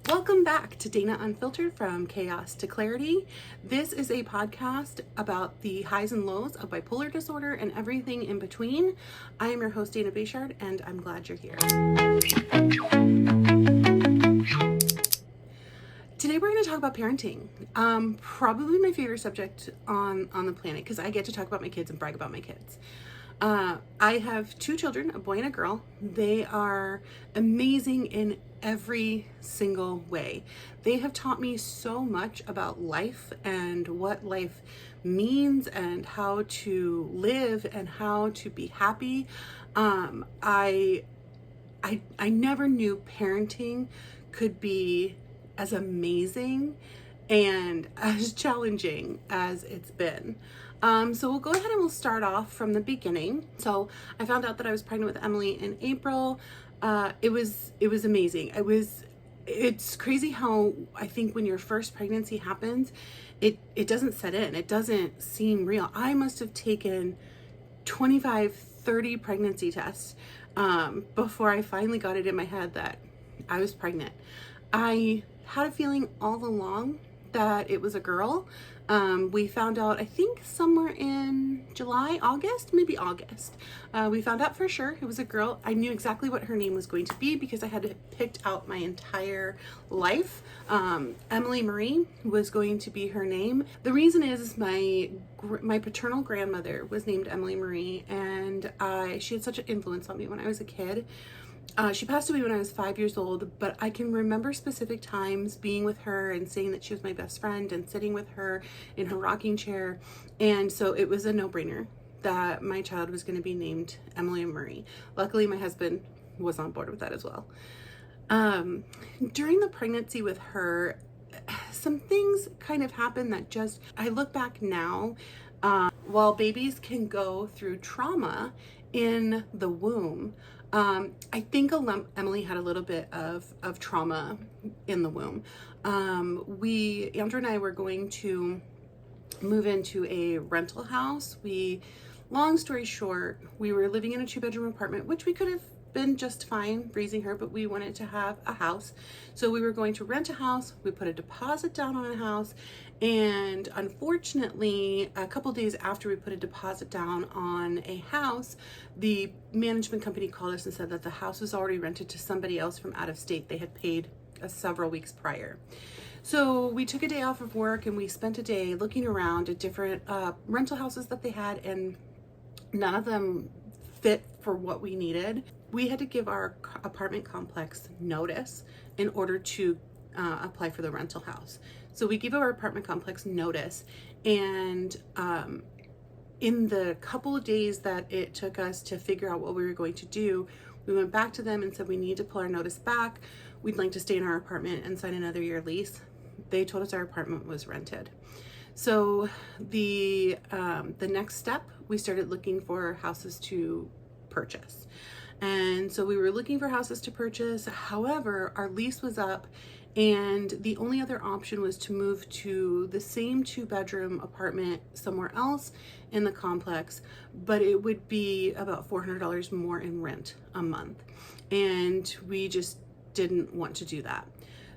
Welcome back to Dayna Unfiltered, from Chaos to Clarity. This is a podcast about the highs and lows of bipolar disorder and everything in between. I am your host, Dayna Unfiltered, and I'm glad you're here. Today we're going to talk about parenting. Probably my favorite subject on the planet, because I get to talk about my kids and brag about my kids. I have two children, a boy and a girl. They are amazing in every single way. They have taught me so much about life and what life means and how to live and how to be happy. I never knew parenting could be as amazing and as challenging as it's been. So we'll go ahead and we'll start off from the beginning. So I found out that I was pregnant with Emily in April. It was amazing. It's crazy how I think when your first pregnancy happens, it doesn't set in. It doesn't seem real. I must have taken 25, 30 pregnancy tests before I finally got it in my head that I was pregnant. I had a feeling all along that it was a girl. We found out, I think somewhere in July, August. We found out for sure it was a girl. I knew exactly what her name was going to be because I had picked out my entire life. Emily Marie was going to be her name. The reason is my paternal grandmother was named Emily Marie, and she had such an influence on me when I was a kid. She passed away when I was 5 years old, but I can remember specific times being with her and saying that she was my best friend and sitting with her in her rocking chair. And so it was a no-brainer that my child was going to be named Emily Marie. Luckily, my husband was on board with that as well. During the pregnancy with her, some things kind of happened that just, I look back now, while babies can go through trauma in the womb, I think Emily had a little bit of trauma in the womb. Andrew and I were going to move into a rental house. Long story short, we were living in a 2-bedroom apartment, which we could have been just fine raising her, but we wanted to have a house. So we were going to rent a house. We put a deposit down on a house. And unfortunately, a couple days after we put a deposit down on a house, the management company called us and said that the house was already rented to somebody else from out of state. They had paid several weeks prior. So we took a day off of work and we spent a day looking around at different rental houses that they had, and none of them fit for what we needed. We had to give our apartment complex notice in order to apply for the rental house. So we gave our apartment complex notice, and in the couple of days that it took us to figure out what we were going to do, we went back to them and said we need to pull our notice back. We'd like to stay in our apartment and sign another year lease. They told us our apartment was rented. So the next step, we started looking for houses to purchase. And so we were looking for houses to purchase. However, our lease was up, and the only other option was to move to the same 2-bedroom apartment somewhere else in the complex, but it would be about $400 more in rent a month. And we just didn't want to do that.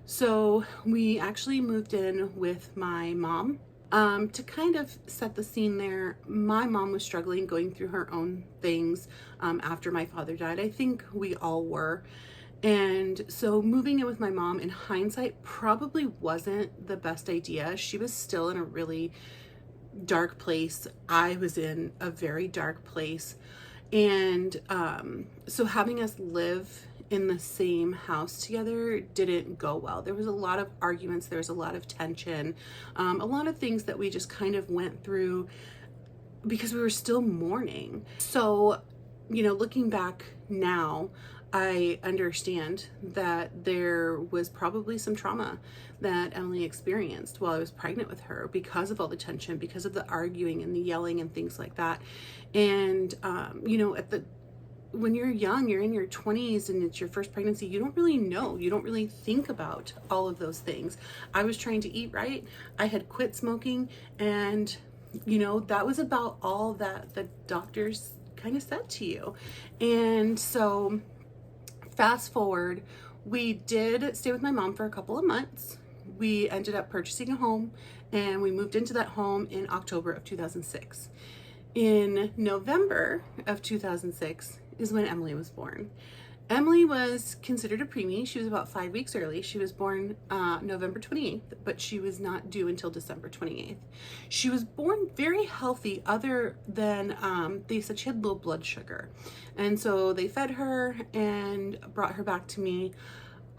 So we actually moved in with my mom. To kind of set the scene there, my mom was struggling, going through her own things after my father died. I think we all were. And so moving in with my mom, in hindsight, probably wasn't the best idea. She was still in a really dark place. I was in a very dark place. And so having us live in the same house together didn't go well. There was a lot of arguments, there was a lot of tension, a lot of things that we just kind of went through because we were still mourning. So, looking back now, I understand that there was probably some trauma that Emily experienced while I was pregnant with her because of all the tension, because of the arguing and the yelling and things like that. And, when you're young, you're in your 20s and it's your first pregnancy, you don't really know. You don't really think about all of those things. I was trying to eat right. I had quit smoking, and, that was about all that the doctors kind of said to you. And so fast forward, We did stay with my mom for a couple of months. We ended up purchasing a home and we moved into that home in October of 2006. In November of 2006 is when Emily was born. Emily was considered a preemie. She was about 5 weeks early. She was born November 28th, but she was not due until December 28th. She was born very healthy, other than they said she had low blood sugar. And so they fed her and brought her back to me.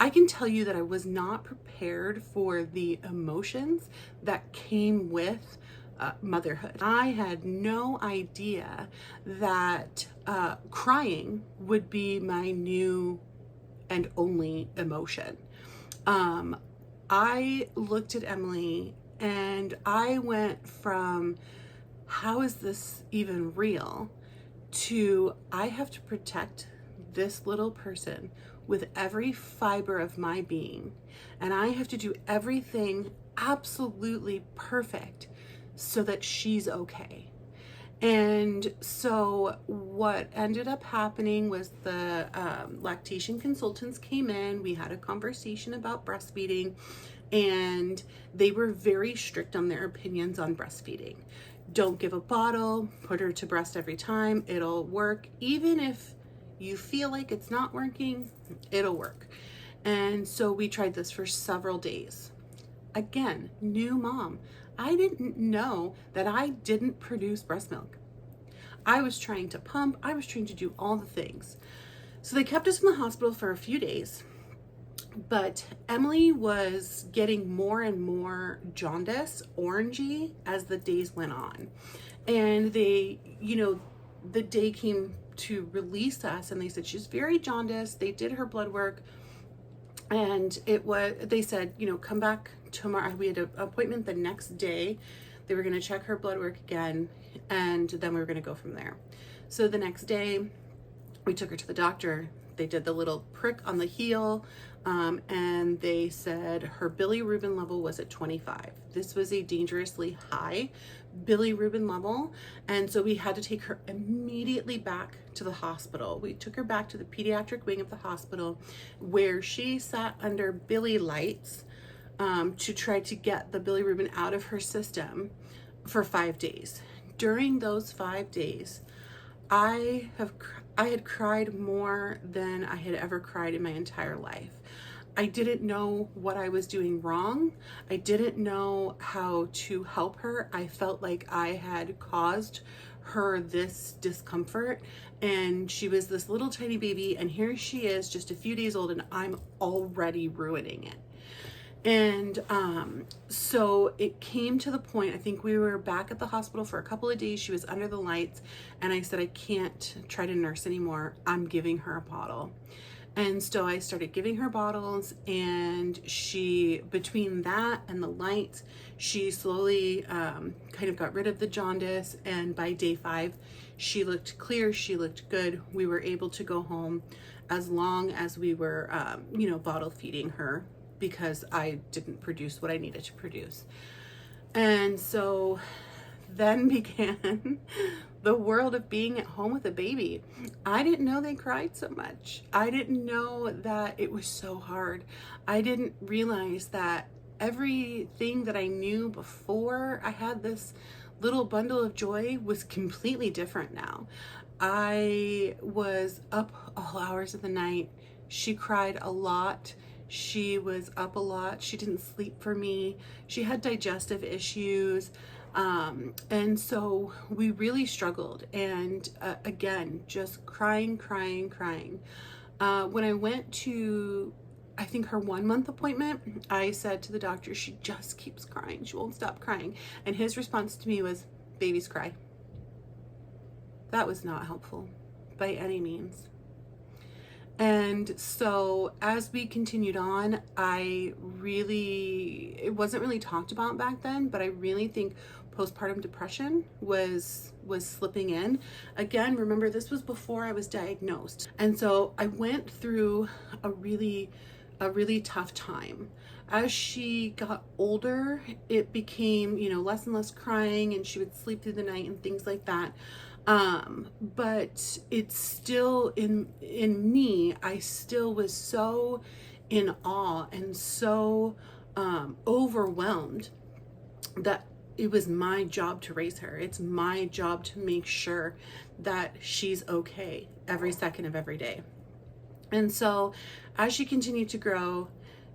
I can tell you that I was not prepared for the emotions that came with motherhood. I had no idea that crying would be my new and only emotion. I looked at Emily and I went from, how is this even real, to I have to protect this little person with every fiber of my being, and I have to do everything absolutely perfect so that she's okay. And so what ended up happening was the lactation consultants came in, we had a conversation about breastfeeding, and they were very strict on their opinions on breastfeeding. Don't give a bottle, put her to breast every time, it'll work. Even if you feel like it's not working, it'll work. And so we tried this for several days. Again, new mom. I didn't know that I didn't produce breast milk. I was trying to pump, I was trying to do all the things. So they kept us in the hospital for a few days, but Emily was getting more and more jaundice, orangey, as the days went on. And they, the day came to release us and they said, she's very jaundiced. They did her blood work and they said, come back tomorrow. We had an appointment the next day. They were going to check her blood work again, and then we were going to go from there. So the next day we took her to the doctor. They did the little prick on the heel, and they said her bilirubin level was at 25. This was a dangerously high bilirubin level, and so we had to take her immediately back to the hospital. We took her back to the pediatric wing of the hospital, where she sat under Billy lights to try to get the bilirubin out of her system for 5 days. During those 5 days, I had cried more than I had ever cried in my entire life. I didn't know what I was doing wrong. I didn't know how to help her. I felt like I had caused her this discomfort, and she was this little tiny baby, and here she is just a few days old, and I'm already ruining it. And so it came to the point, I think we were back at the hospital for a couple of days. She was under the lights, and I said, I can't try to nurse anymore. I'm giving her a bottle. And so I started giving her bottles, and she, between that and the lights, she slowly kind of got rid of the jaundice. And by day 5, she looked clear, she looked good. We were able to go home as long as we were, bottle feeding her, because I didn't produce what I needed to produce. And so then began the world of being at home with a baby. I didn't know they cried so much. I didn't know that it was so hard. I didn't realize that everything that I knew before I had this little bundle of joy was completely different now. I was up all hours of the night. She cried a lot. She was up a lot. She didn't sleep for me. She had digestive issues. And so we really struggled. And again, just crying. When I went to, I think, her 1-month appointment, I said to the doctor, she just keeps crying. She won't stop crying. And his response to me was, babies cry. That was not helpful by any means. And so as we continued on, it wasn't really talked about back then, but I really think postpartum depression was slipping in. Again, remember, this was before I was diagnosed. And so I went through a really tough time. As she got older, it became, less and less crying, and she would sleep through the night and things like that. But it's still in me, I still was so in awe and so overwhelmed that it was my job to raise her. It's my job to make sure that she's okay every second of every day. And so as she continued to grow,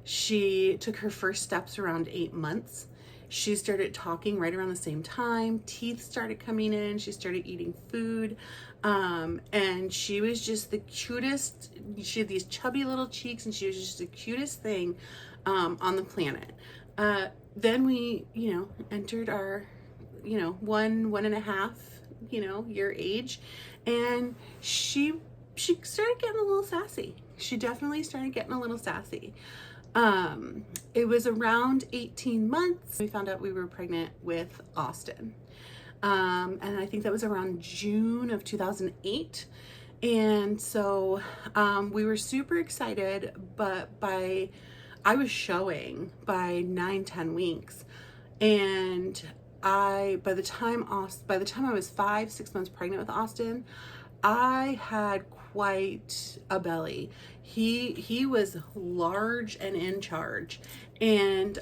she took her first steps around 8 months. She started talking right around the same time. Teeth started coming in. She started eating food. And she was just the cutest. She had these chubby little cheeks, and she was just the cutest thing on the planet. Then we, entered our, 1.5, year age. And she started getting a little sassy. She definitely started getting a little sassy. It was around 18 months. We found out we were pregnant with Austin. And I think that was around June of 2008. And so, we were super excited, but I was showing by 9-10 weeks. And by the time I was 5-6 months pregnant with Austin, I had quite a belly. He was large and in charge, and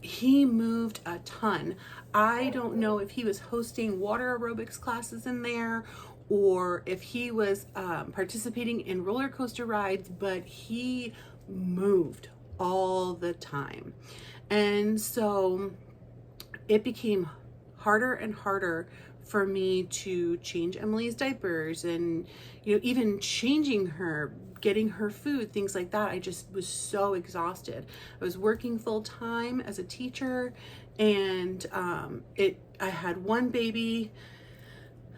he moved a ton. I don't know if he was hosting water aerobics classes in there or if he was participating in roller coaster rides, but he moved all the time. And so it became harder and harder for me to change Emily's diapers and, even changing her, getting her food, things like that. I just was so exhausted. I was working full time as a teacher, and I had one baby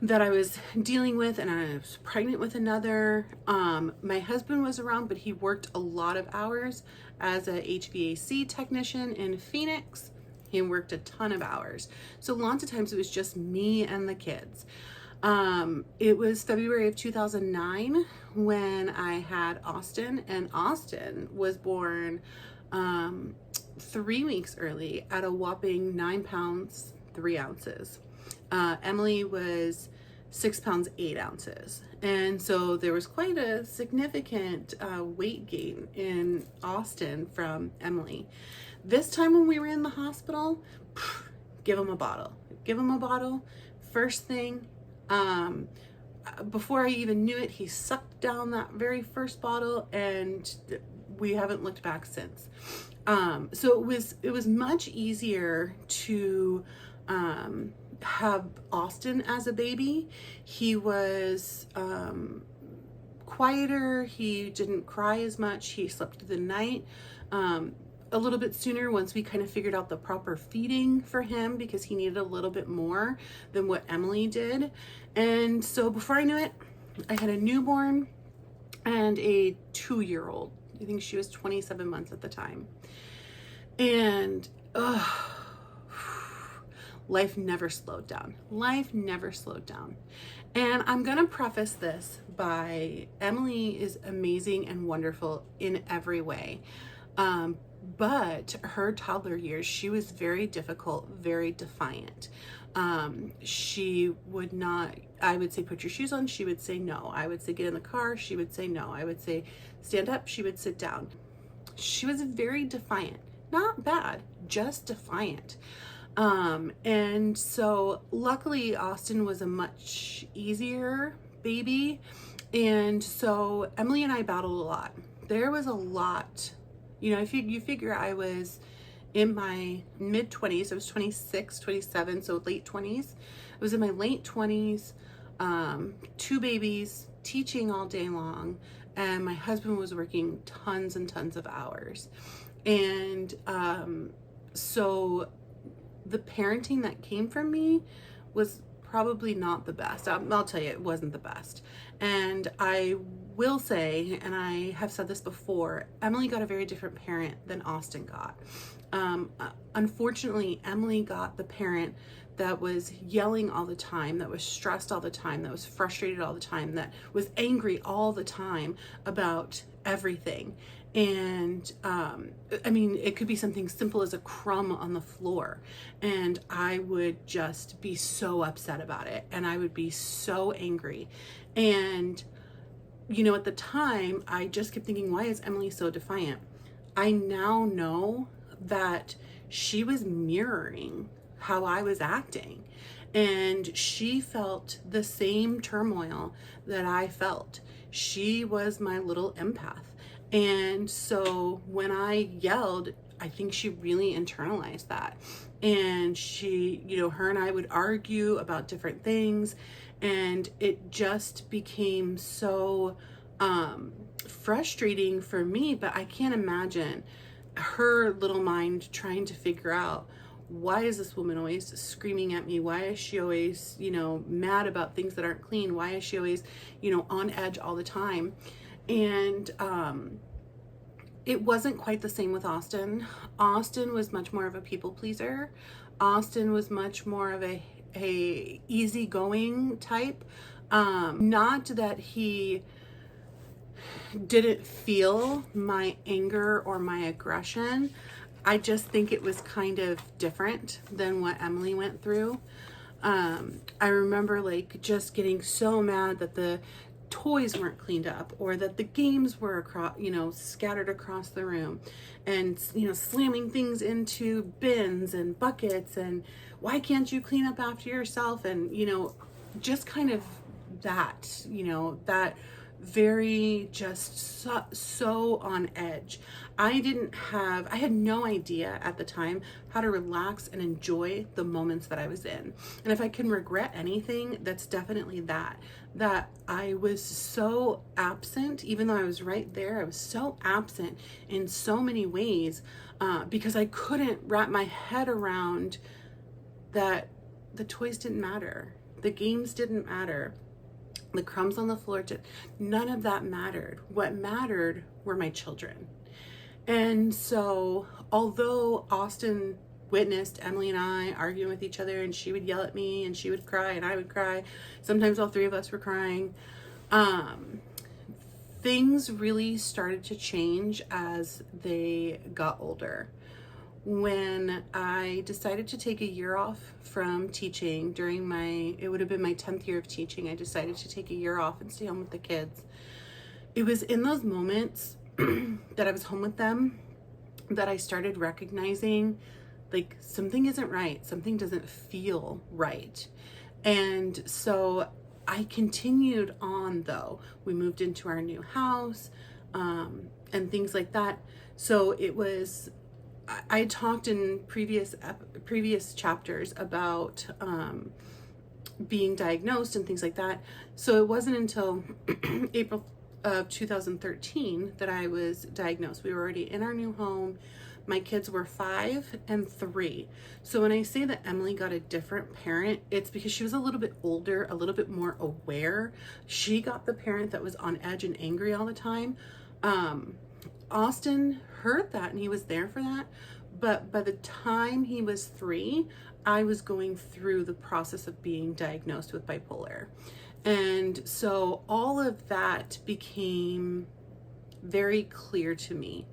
that I was dealing with, and I was pregnant with another. My husband was around, but he worked a lot of hours as a HVAC technician in Phoenix. He worked a ton of hours. So lots of times it was just me and the kids. It was February of 2009 when I had Austin, and Austin was born 3 weeks early at a whopping 9 pounds, 3 ounces. Emily was 6 pounds, 8 ounces. And so there was quite a significant weight gain in Austin from Emily. This time when we were in the hospital, give him a bottle. First thing, before I even knew it, he sucked down that very first bottle, and we haven't looked back since. So it was much easier to have Austin as a baby. He was quieter. He didn't cry as much. He slept through the night a little bit sooner once we kind of figured out the proper feeding for him, because he needed a little bit more than what Emily did. And so before I knew it, I had a newborn and a 2-year-old. I think she was 27 months at the time. And life never slowed down. And I'm gonna preface this by Emily is amazing and wonderful in every way. But her toddler years, she was very difficult, very defiant. She would not, I would say, put your shoes on. She would say no. I would say, get in the car. She would say no. I would say, stand up. She would sit down. She was very defiant. Not bad, just defiant. And so luckily Austin was a much easier baby. And so Emily and I battled a lot. There was a lot. If you figure I was in my mid 20s, I was 26, 27, so late 20s. I was in my late 20s, 2 babies, teaching all day long, and my husband was working tons and tons of hours. And so the parenting that came from me was probably not the best. I'll tell you, it wasn't the best. And I will say, and I have said this before, Emily got a very different parent than Austin got. Unfortunately, Emily got the parent that was yelling all the time, that was stressed all the time, that was frustrated all the time, that was angry all the time about everything. And it could be something simple as a crumb on the floor, and I would just be so upset about it, and I would be so angry. And at the time, I just kept thinking, why is Emily so defiant? I now know that she was mirroring how I was acting. And she felt the same turmoil that I felt. She was my little empath. And so when I yelled, I think she really internalized that. And she, her and I would argue about different things. And it just became so frustrating for me. But I can't imagine her little mind trying to figure out, why is this woman always screaming at me? Why is she always, mad about things that aren't clean? Why is she always, on edge all the time? And it wasn't quite the same with Austin. Austin was much more of a people pleaser. Austin was much more of a easygoing type. Not that he didn't feel my anger or my aggression. I just think it was kind of different than what Emily went through. I remember just getting so mad that the toys weren't cleaned up, or that the games were across, scattered across the room, and slamming things into bins and buckets, and why can't you clean up after yourself? And just kind of that, that very just so on edge. I had no idea at the time how to relax and enjoy the moments that I was in. And if I can regret anything, that's definitely that I was so absent. Even though I was right there, I was so absent in so many ways, because I couldn't wrap my head around that the toys didn't matter, the games didn't matter, the crumbs on the floor none of that mattered. What mattered were my children. And so, although Austin witnessed Emily and I arguing with each other, and she would yell at me, and she would cry, and I would cry, sometimes all three of us were crying, things really started to change as they got older. When I decided to take a year off from teaching during it would have been my 10th year of teaching, I decided to take a year off and stay home with the kids. It was in those moments that I was home with them that I started recognizing something isn't right. Something doesn't feel right. And so I continued on, though. We moved into our new house, and things like that. So it was, I talked in previous chapters about being diagnosed and things like that. So it wasn't until April of 2013 that I was diagnosed. We were already in our new home. My kids were 5 and 3. So when I say that Emily got a different parent, it's because she was a little bit older, a little bit more aware. She got the parent that was on edge and angry all the time. Austin heard that, and he was there for that. But by the time he was 3, I was going through the process of being diagnosed with bipolar. And so all of that became very clear to me.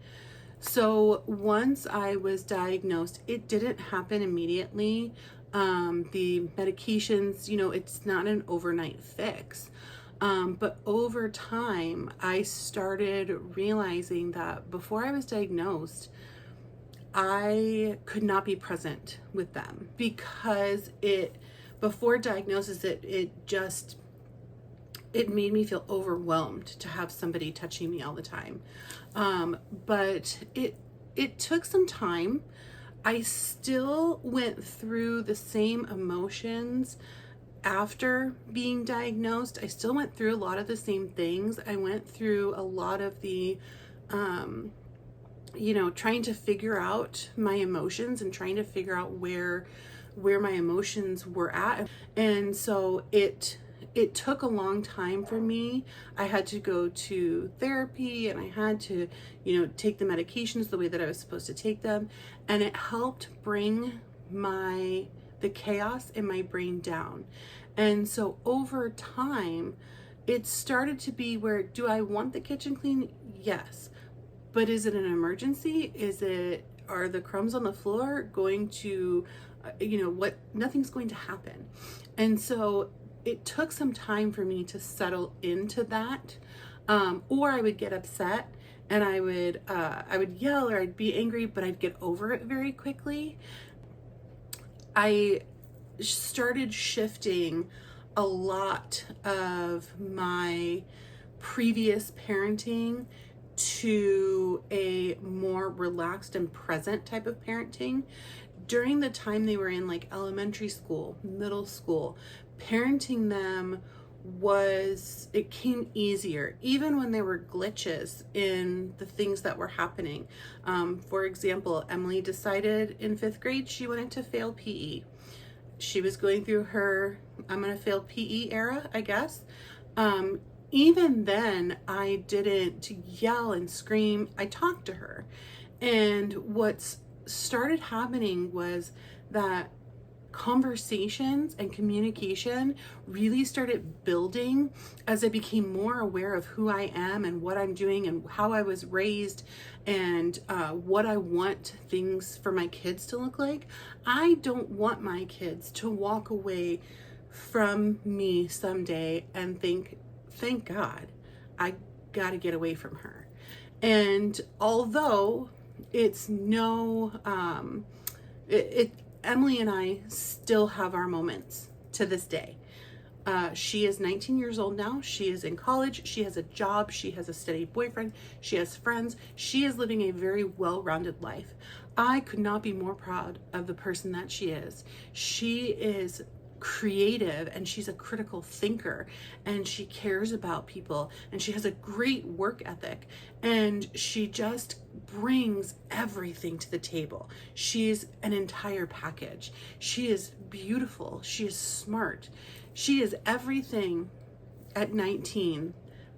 So once I was diagnosed, it didn't happen immediately. The medications, it's not an overnight fix. But over time, I started realizing that before I was diagnosed, I could not be present with them because before diagnosis, it made me feel overwhelmed to have somebody touching me all the time. But it took some time. I still went through the same emotions after being diagnosed. I still went through a lot of the same things. I went through a lot of the, trying to figure out my emotions and trying to figure out where my emotions were at. And so it took a long time for me. I had to go to therapy, and I had to, take the medications the way that I was supposed to take them. And it helped bring the chaos in my brain down. And so over time, it started to be where, do I want the kitchen clean? Yes. But is it an emergency? Are the crumbs on the floor going to, nothing's going to happen. And so it took some time for me to settle into that. Or I would get upset and I would yell or I'd be angry, but I'd get over it very quickly. I started shifting a lot of my previous parenting to a more relaxed and present type of parenting. During the time they were in like elementary school, middle school, parenting them it came easier, even when there were glitches in the things that were happening. For example, Emily decided in 5th grade she wanted to fail PE. She was going through her I'm gonna fail PE era, I guess. Even then, I didn't yell and scream. I talked to her. And what's started happening was that conversations and communication really started building as I became more aware of who I am and what I'm doing and how I was raised and what I want things for my kids to look like. I don't want my kids to walk away from me someday and think, thank God, I got to get away from her. And although it's Emily and I still have our moments to this day. She is 19 years old now. She is in college. She has a job. She has a steady boyfriend. She has friends. She is living a very well-rounded life. I could not be more proud of the person that she is. She is creative and she's a critical thinker and she cares about people and she has a great work ethic and she just brings everything to the table. She's an entire package. She is beautiful. She is smart. She is everything at 19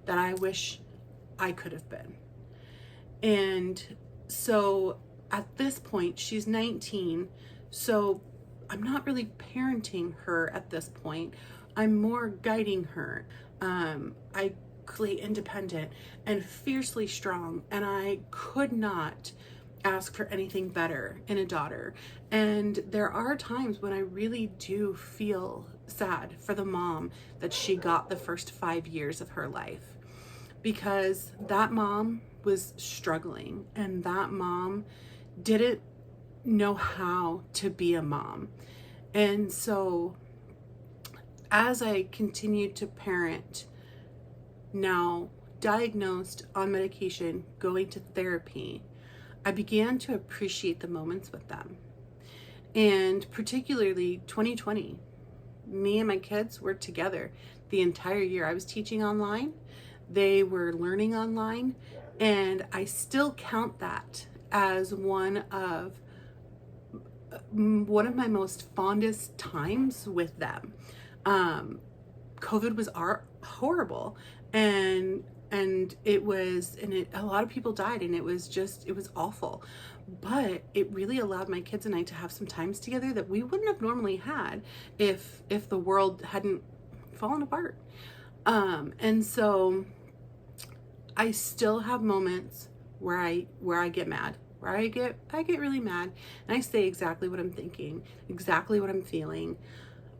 that I wish I could have been. And so at this point, she's 19, so I'm not really parenting her at this point. I'm more guiding her. I independent and fiercely strong, and I could not ask for anything better in a daughter. And there are times when I really do feel sad for the mom that she got the first 5 years of her life, because that mom was struggling and that mom didn't know how to be a mom. And so as I continued to parent, now diagnosed, on medication, going to therapy, I began to appreciate the moments with them. And particularly 2020, me and my kids were together the entire year. I was teaching online, they were learning online, and I still count that as one of my most fondest times with them. COVID was horrible, and a lot of people died, and it was awful. But it really allowed my kids and I to have some times together that we wouldn't have normally had if the world hadn't fallen apart. And so I still have moments where I get mad, where I get really mad, and I say exactly what I'm thinking, exactly what I'm feeling.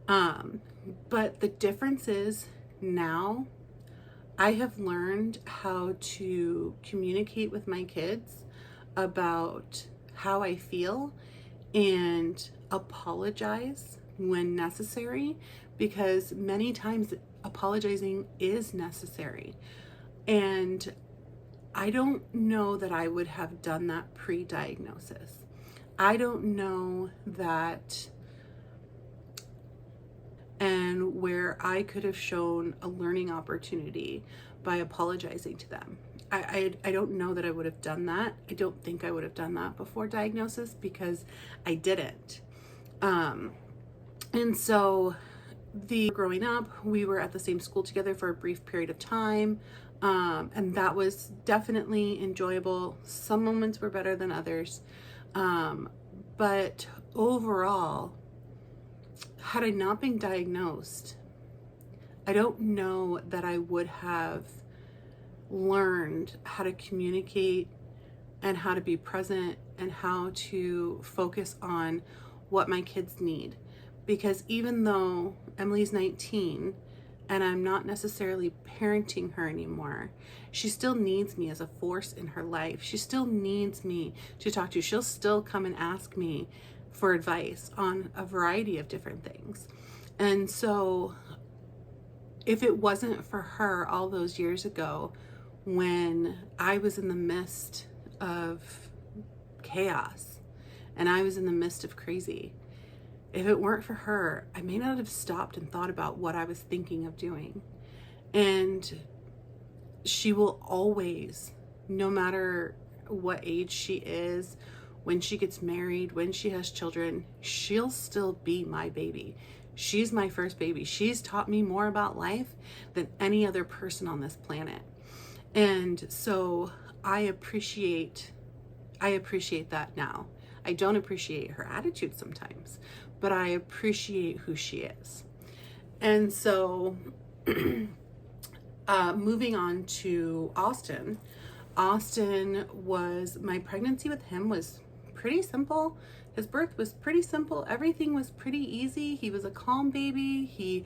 But the difference is now I have learned how to communicate with my kids about how I feel and apologize when necessary, because many times apologizing is necessary. And I don't know that I would have done that pre-diagnosis. I don't know that, and where I could have shown a learning opportunity by apologizing to them. I don't know that I would have done that. I don't think I would have done that before diagnosis, because I didn't. And so growing up, we were at the same school together for a brief period of time. And that was definitely enjoyable. Some moments were better than others. But overall, had I not been diagnosed, I don't know that I would have learned how to communicate and how to be present and how to focus on what my kids need. Because even though Emily's 19 and I'm not necessarily parenting her anymore, she still needs me as a force in her life. She still needs me to talk to. She'll still come and ask me for advice on a variety of different things. And so if it wasn't for her all those years ago, when I was in the midst of chaos and I was in the midst of crazy, if it weren't for her, I may not have stopped and thought about what I was thinking of doing. And she will always, no matter what age she is, when she gets married, when she has children, she'll still be my baby. She's my first baby. She's taught me more about life than any other person on this planet. And so I appreciate that now. I don't appreciate her attitude sometimes, but I appreciate who she is. And so moving on to Austin. Austin was, my pregnancy with him was pretty simple. His birth was pretty simple. Everything was pretty easy. He was a calm baby. He,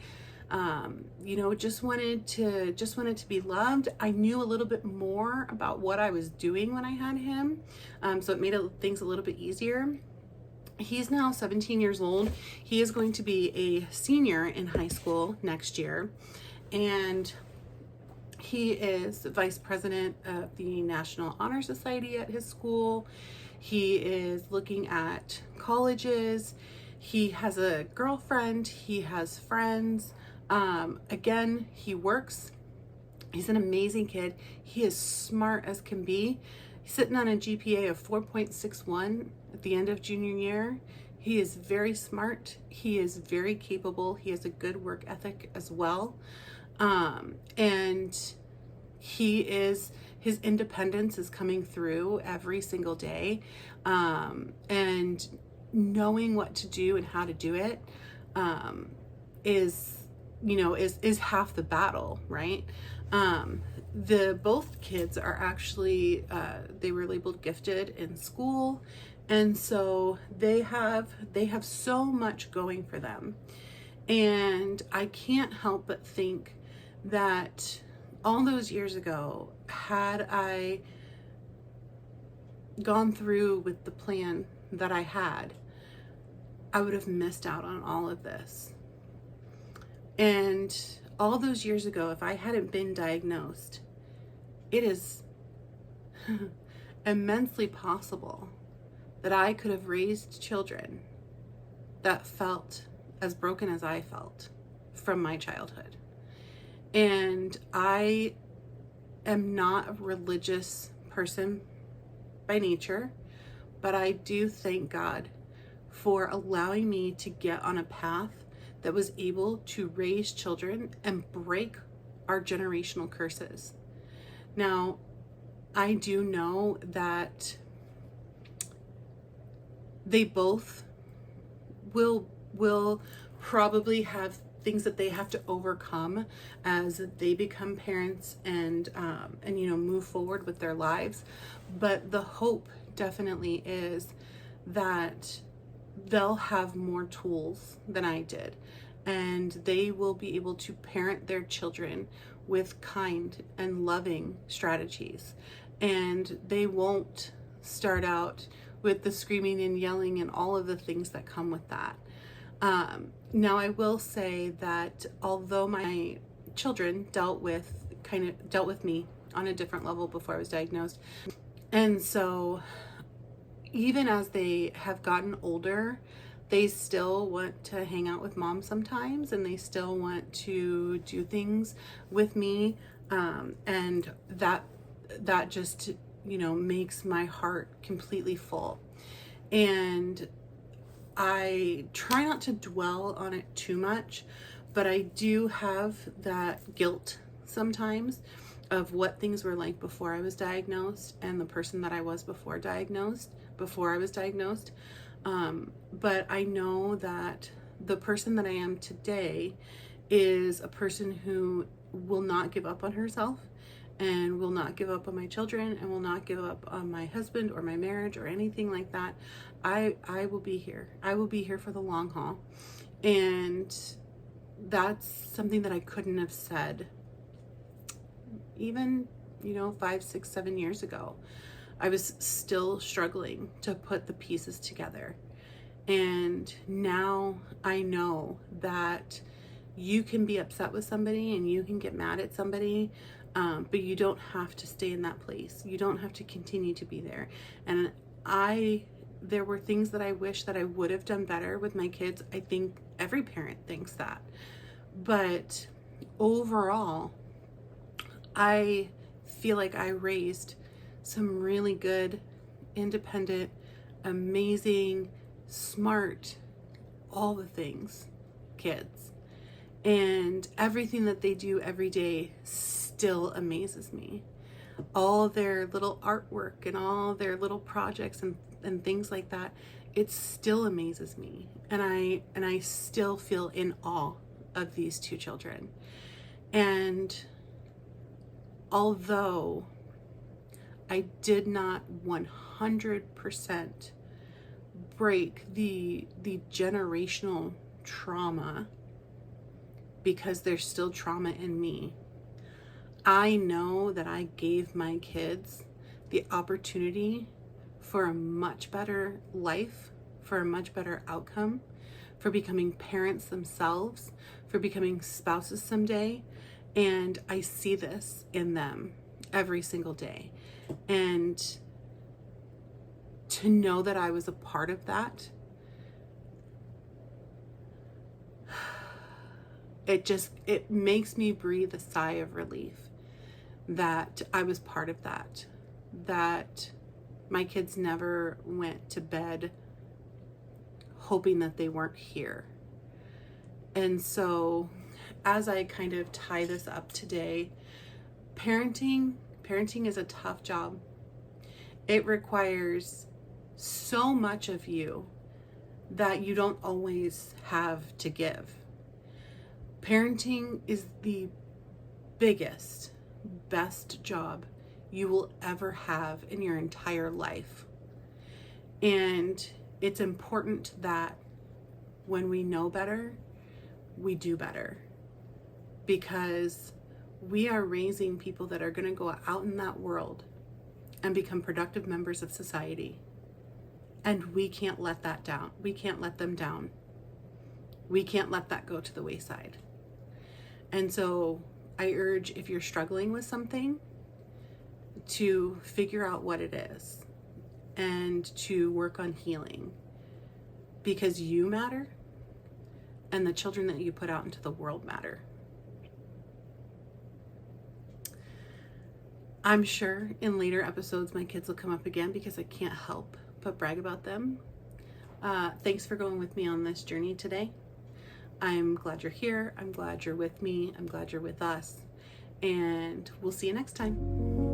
just wanted to be loved. I knew a little bit more about what I was doing when I had him. So it made things a little bit easier. He's now 17 years old. He is going to be a senior in high school next year. And he is vice president of the National Honor Society at his school. He is looking at colleges. He has a girlfriend. He has friends. Again, he works. He's an amazing kid. He is smart as can be. He's sitting on a GPA of 4.61 at the end of junior year. He is very smart. He is very capable. He has a good work ethic as well. And his independence is coming through every single day. And knowing what to do and how to do it, is half the battle, right? Both kids are actually, they were labeled gifted in school. And so they have so much going for them. And I can't help but think that all those years ago, had I gone through with the plan that I had, I would have missed out on all of this. And all those years ago, if I hadn't been diagnosed, it is immensely possible that I could have raised children that felt as broken as I felt from my childhood. And I am not a religious person by nature, but I do thank God for allowing me to get on a path that was able to raise children and break our generational curses. Now, I do know that they both will probably have things that they have to overcome as they become parents and move forward with their lives. But the hope definitely is that they'll have more tools than I did, and they will be able to parent their children with kind and loving strategies, and they won't start out with the screaming and yelling and all of the things that come with that. Now, I will say that although my children dealt with me on a different level before I was diagnosed, and so even as they have gotten older, they still want to hang out with mom sometimes, and they still want to do things with me, and that just makes my heart completely full. And I try not to dwell on it too much, but I do have that guilt sometimes of what things were like before I was diagnosed and the person that I was before I was diagnosed. But I know that the person that I am today is a person who will not give up on herself and will not give up on my children and will not give up on my husband or my marriage or anything like that. I will be here. I will be here for the long haul. And that's something that I couldn't have said even, 5, 6, 7 years ago. I was still struggling to put the pieces together. And now I know that you can be upset with somebody and you can get mad at somebody, but you don't have to stay in that place. You don't have to continue to be there. And there were things that I wish that I would have done better with my kids. I think every parent thinks that. But overall, I feel like I raised some really good, independent, amazing, smart, all the things kids. And everything that they do every day still amazes me. All their little artwork and all their little projects and things like that, it still amazes me. And I still feel in awe of these two children. And although I did not 100% break the generational trauma, because there's still trauma in me, I know that I gave my kids the opportunity for a much better life, for a much better outcome, for becoming parents themselves, for becoming spouses someday. And I see this in them every single day. And to know that I was a part of that, it makes me breathe a sigh of relief that I was part of that, that my kids never went to bed hoping that they weren't here. And so as I kind of tie this up today, parenting is a tough job. It requires so much of you that you don't always have to give. Parenting is the biggest, best job you will ever have in your entire life. And it's important that when we know better, we do better, because we are raising people that are going to go out in that world and become productive members of society. And we can't let that down. We can't let them down. We can't let that go to the wayside. And so I urge, if you're struggling with something, to figure out what it is and to work on healing, because you matter and the children that you put out into the world matter. I'm sure in later episodes my kids will come up again, because I can't help but brag about them. Thanks for going with me on this journey today. I'm glad you're here. I'm glad you're with me. I'm glad you're with us. And we'll see you next time.